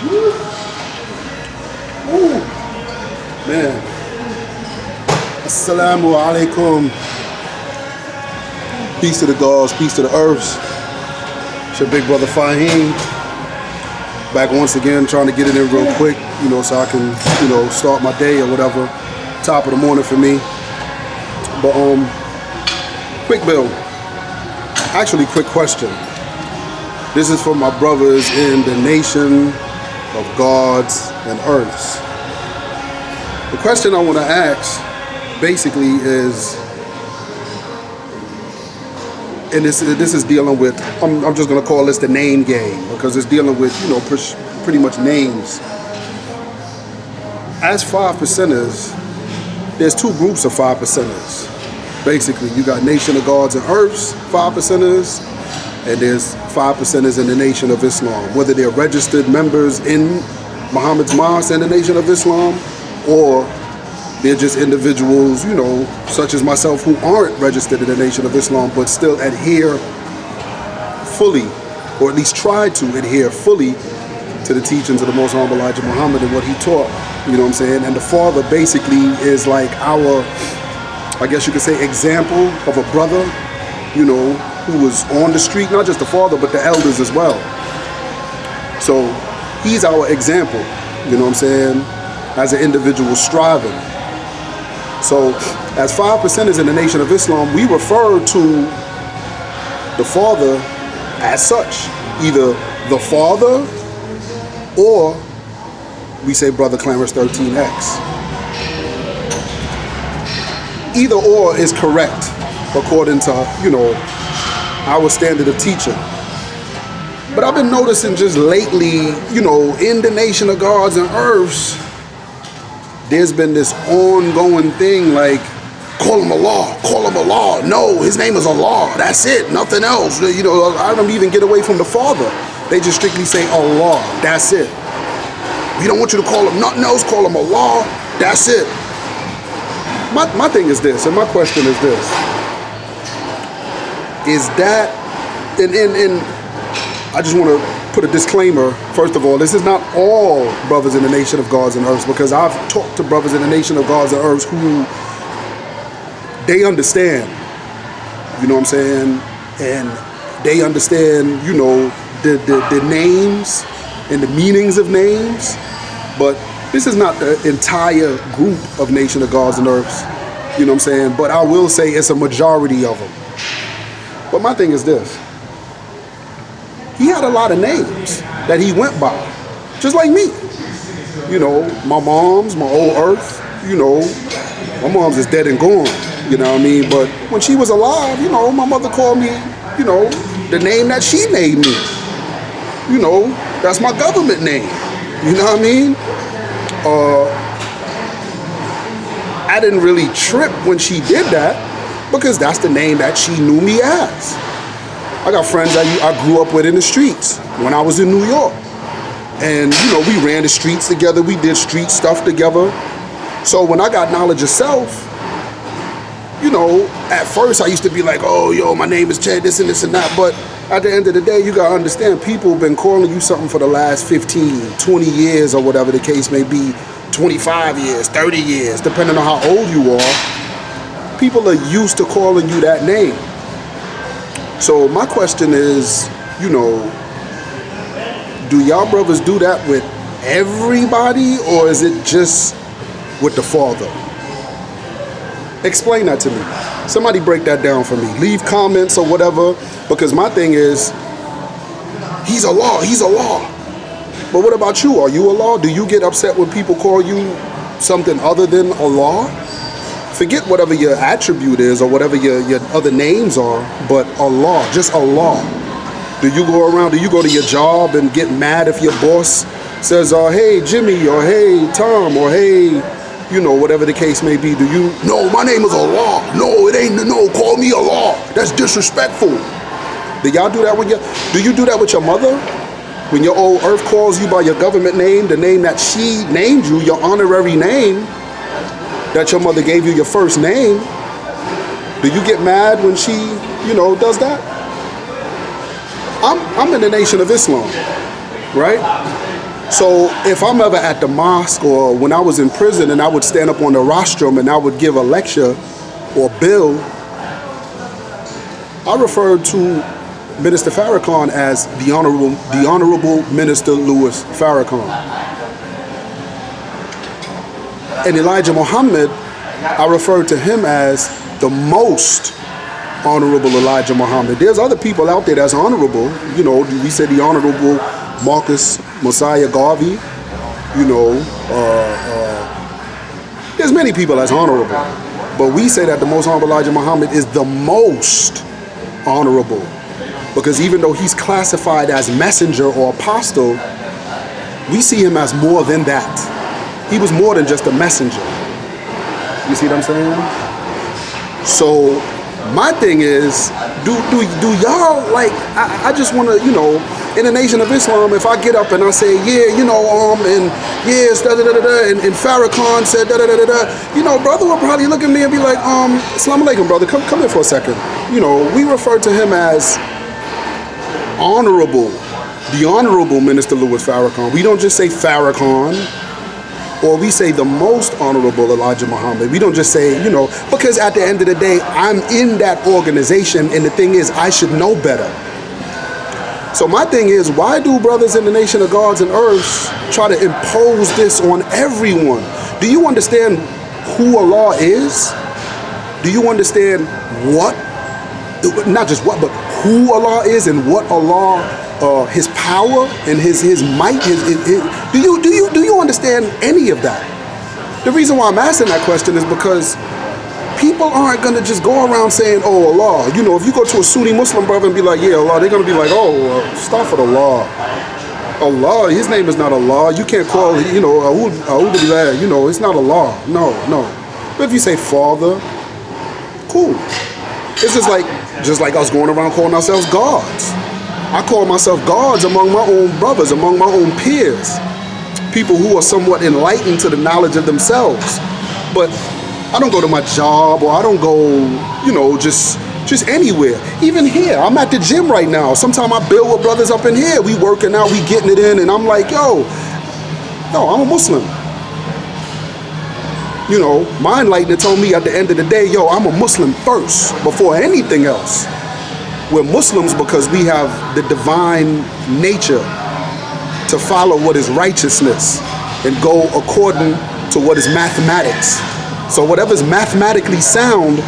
Ooh. Man. Assalamu alaikum. Peace to the gods, peace to the earths. It's your big brother Fahiym. Back once again, trying to get it in real quick, so I can, start my day or whatever. Top of the morning for me. But quick bill. Actually, quick question. This is for my brothers in the nation of gods and earths. The question I want to ask basically is, and this is dealing with, I'm just going to call this the name game, because it's dealing with, pretty much names. As 5%ers, there's two groups of 5%ers. Basically, you got Nation of Gods and Earths 5%ers, and there's 5%ers in the Nation of Islam, whether they're registered members in Muhammad's Mosque and the Nation of Islam, or they're just individuals, such as myself, who aren't registered in the Nation of Islam, but still adhere fully, or at least try to adhere fully to the teachings of the Most Honorable Elijah Muhammad and what he taught, And the father basically is like our, I guess you could say, example of a brother, who was on the street, not just the father, but the elders as well. So he's our example, as an individual striving. So as 5%ers in the Nation of Islam, we refer to the father as such, either the father or we say Brother Clarence 13X. Either or is correct according to, our standard of teaching. But I've been noticing just lately, in the Nation of Gods and Earths, there's been this ongoing thing like, call him Allah, call him Allah. No, his name is Allah. That's it, nothing else. I don't even get away from the father. They just strictly say Allah, that's it. We don't want you to call him nothing else, call him Allah, that's it. My thing is this, and my question is this. Is that, and I just want to put a disclaimer. First of all, this is not all brothers in the Nation of Gods and Earths, because I've talked to brothers in the Nation of Gods and Earths who, they understand, and they understand, the names and the meanings of names, but this is not the entire group of Nation of Gods and Earths, but I will say it's a majority of them. But my thing is this. He had a lot of names that he went by, just like me. My mom's, my old Earth, my mom's is dead and gone, But when she was alive, my mother called me, the name that she made me. That's my government name. I didn't really trip when she did that, because that's the name that she knew me as. I got friends that I grew up with in the streets when I was in New York. And, we ran the streets together. We did street stuff together. So when I got knowledge of self, at first I used to be like, oh, my name is Chad, this and this and that. But at the end of the day, you got to understand, people have been calling you something for the last 15, 20 years or whatever the case may be, 25 years, 30 years, depending on how old you are. People are used to calling you that name. So my question is, do y'all brothers do that with everybody, or is it just with the father? Explain that to me. Somebody break that down for me. Leave comments or whatever, because my thing is, he's Allah, he's Allah. But what about you? Are you Allah? Do you get upset when people call you something other than Allah? Forget whatever your attribute is or whatever your other names are, but Allah, just Allah. Do you go to your job and get mad if your boss says, hey, Jimmy, or hey, Tom, or hey, whatever the case may be? Do you, no, my name is Allah. No, it ain't, no, call me Allah. That's disrespectful. Do y'all do that do you do that with your mother? When your old Earth calls you by your government name, the name that she named you, your honorary name, that your mother gave you, your first name, do you get mad when she, does that? I'm in the Nation of Islam, right? So if I'm ever at the mosque or when I was in prison and I would stand up on the rostrum and I would give a lecture or bill, I referred to Minister Farrakhan as the Honorable Minister Louis Farrakhan. And Elijah Muhammad, I referred to him as the most honorable Elijah Muhammad. There's other people out there that's honorable. You know, we said the Honorable Marcus Mosiah Garvey. You know, there's many people that's honorable. But we say that the most honorable Elijah Muhammad is the most honorable. Because even though he's classified as messenger or apostle, we see him as more than that. He was more than just a messenger. You see what I'm saying? So my thing is, do y'all, like, I just want to, you know, in the Nation of Islam, if I get up and I say, yeah, you know, and yes, and Farrakhan said you know, brother will probably look at me and be like, Assalamu alaikum, brother, come here for a second. You know, we refer to him as honorable, the Honorable Minister Louis Farrakhan. We don't just say Farrakhan, or we say the most honorable Elijah Muhammad. We don't just say, you know, because at the end of the day, I'm in that organization, and the thing is, I should know better. So my thing is, why do brothers in the Nation of Gods and Earths try to impose this on everyone? Do you understand who Allah is? Do you understand what, not just what, but who Allah is and what Allah, His power and His might, do you understand any of that? The reason why I'm asking that question is because people aren't going to just go around saying, oh, Allah. You know, if you go to a Sunni Muslim brother and be like, yeah, Allah, they're going to be like, oh, stop for Allah. Allah, His name is not Allah. You can't call, you know, you know, it's not Allah. No. But if you say Father, cool. It's just like us going around calling ourselves gods. I call myself gods among my own brothers, among my own peers. People who are somewhat enlightened to the knowledge of themselves. But I don't go to my job, or I don't go, you know, just anywhere. Even here, I'm at the gym right now. Sometimes I build with brothers up in here. We working out, we getting it in, and I'm like, yo, I'm a Muslim. You know, my enlightenment told me at the end of the day, yo, I'm a Muslim first, before anything else. We're Muslims because we have the divine nature to follow what is righteousness and go according to what is mathematics. So whatever's mathematically sound,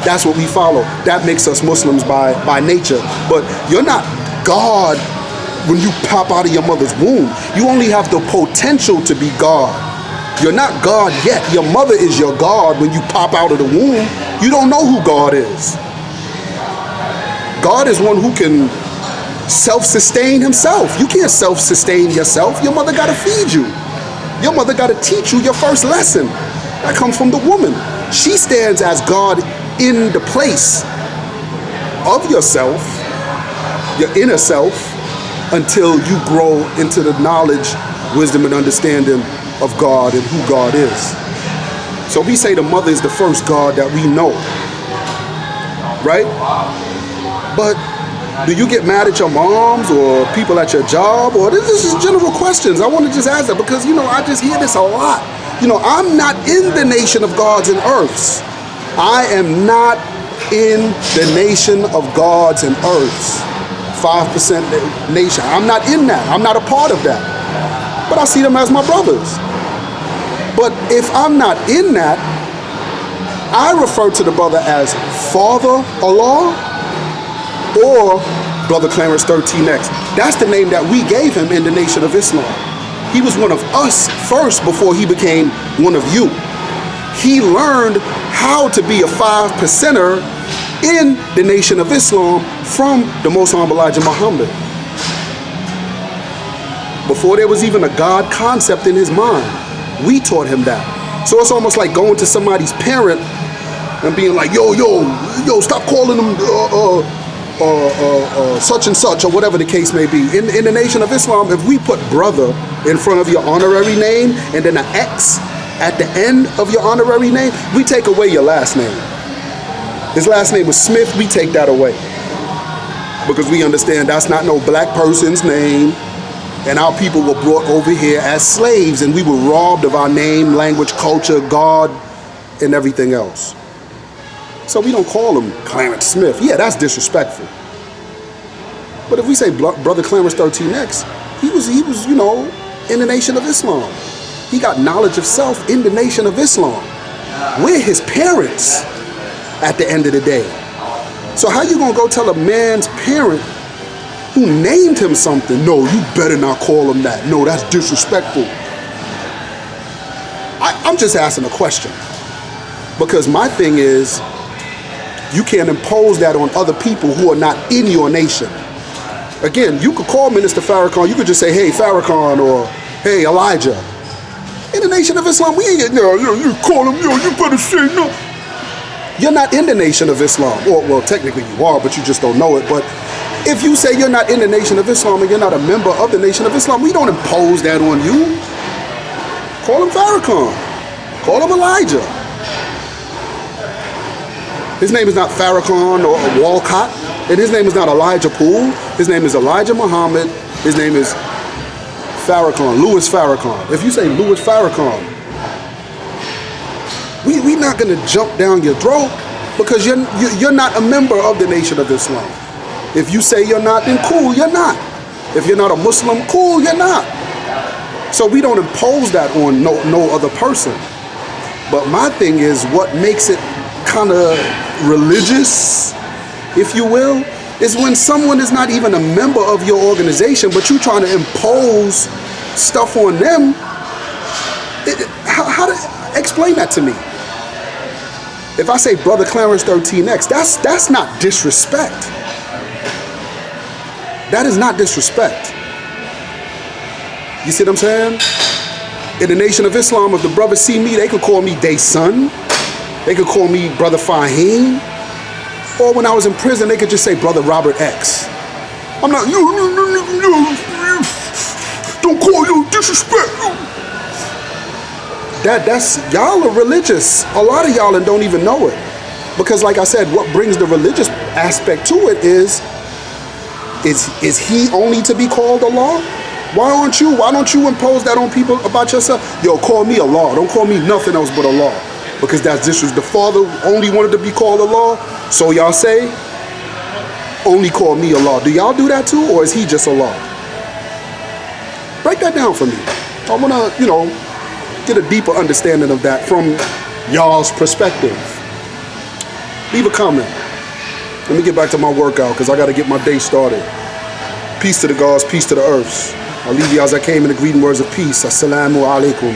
that's what we follow. That makes us Muslims by nature. But you're not God when you pop out of your mother's womb. You only have the potential to be God. You're not God yet. Your mother is your God when you pop out of the womb. You don't know who God is. God is one who can self-sustain himself. You can't self-sustain yourself. Your mother got to feed you. Your mother got to teach you your first lesson. That comes from the woman. She stands as God in the place of yourself, your inner self, until you grow into the knowledge, wisdom, and understanding of God and who God is. So we say the mother is the first God that we know, right? But do you get mad at your moms or people at your job? Or this is general questions. I want to just ask that because, you know, I just hear this a lot. You know, I'm not in the Nation of Gods and Earths. I am not in the Nation of Gods and Earths. 5% nation. I'm not in that. I'm not a part of that. But I see them as my brothers. But if I'm not in that, I refer to the brother as Father Allah or Brother Clarence 13X. That's the name that we gave him in the Nation of Islam. He was one of us first before he became one of you. He learned how to be a 5%er in the Nation of Islam from the Most Honorable Elijah Muhammad. Before there was even a God concept in his mind, we taught him that. So it's almost like going to somebody's parent and being like, yo, stop calling them such and such, or whatever the case may be. In the Nation of Islam, if we put brother in front of your honorary name and then an X at the end of your honorary name, we take away your last name. His last name was Smith, we take that away. Because we understand that's not no black person's name. And our people were brought over here as slaves, and we were robbed of our name, language, culture, God, and everything else. So we don't call him Clarence Smith. Yeah, that's disrespectful. But if we say Brother Clarence 13X, he was, you know, in the Nation of Islam. He got knowledge of self in the Nation of Islam. We're his parents at the end of the day. So how you gonna go tell a man's parent who named him something, no, you better not call him that. No, that's disrespectful. I'm just asking a question. Because my thing is, you can't impose that on other people who are not in your nation. Again, you could call Minister Farrakhan, you could just say, hey, Farrakhan, or hey, Elijah. In the Nation of Islam, we ain't get, no, you call him, yo, you better say no. You're not in the Nation of Islam. Or, well, technically you are, but you just don't know it. But if you say you're not in the Nation of Islam and you're not a member of the Nation of Islam, we don't impose that on you. Call him Farrakhan. Call him Elijah. His name is not Farrakhan or Walcott, and his name is not Elijah Poole. His name is Elijah Muhammad. His name is Farrakhan, Louis Farrakhan. If you say Louis Farrakhan, we're not going to jump down your throat because you're not a member of the Nation of Islam. If you say you're not, then cool, you're not. If you're not a Muslim, cool, you're not. So we don't impose that on no other person. But my thing is, what makes it kind of religious, if you will, is when someone is not even a member of your organization, but you trying to impose stuff on them. How to explain that to me? If I say Brother Clarence 13X, that's not disrespect. That is not disrespect. You see what I'm saying? In the Nation of Islam, if the brothers see me, they could call me they son. They could call me Brother Fahiym. Or when I was in prison, they could just say Brother Robert X. I'm not, don't call you disrespect. That's, y'all are religious. A lot of y'all don't even know it. Because like I said, what brings the religious aspect to it is he only to be called Allah? Why don't you impose that on people about yourself? Yo, call me Allah. Don't call me nothing else but Allah. Because that's disrespect. The Father only wanted to be called Allah. So y'all say, only call me Allah. Do y'all do that too? Or is he just Allah? Break that down for me. I want to, get a deeper understanding of that from y'all's perspective. Leave a comment. Let me get back to my workout because I got to get my day started. Peace to the gods, peace to the earths. I'll leave you as I came in the greeting words of peace. Assalamu alaikum.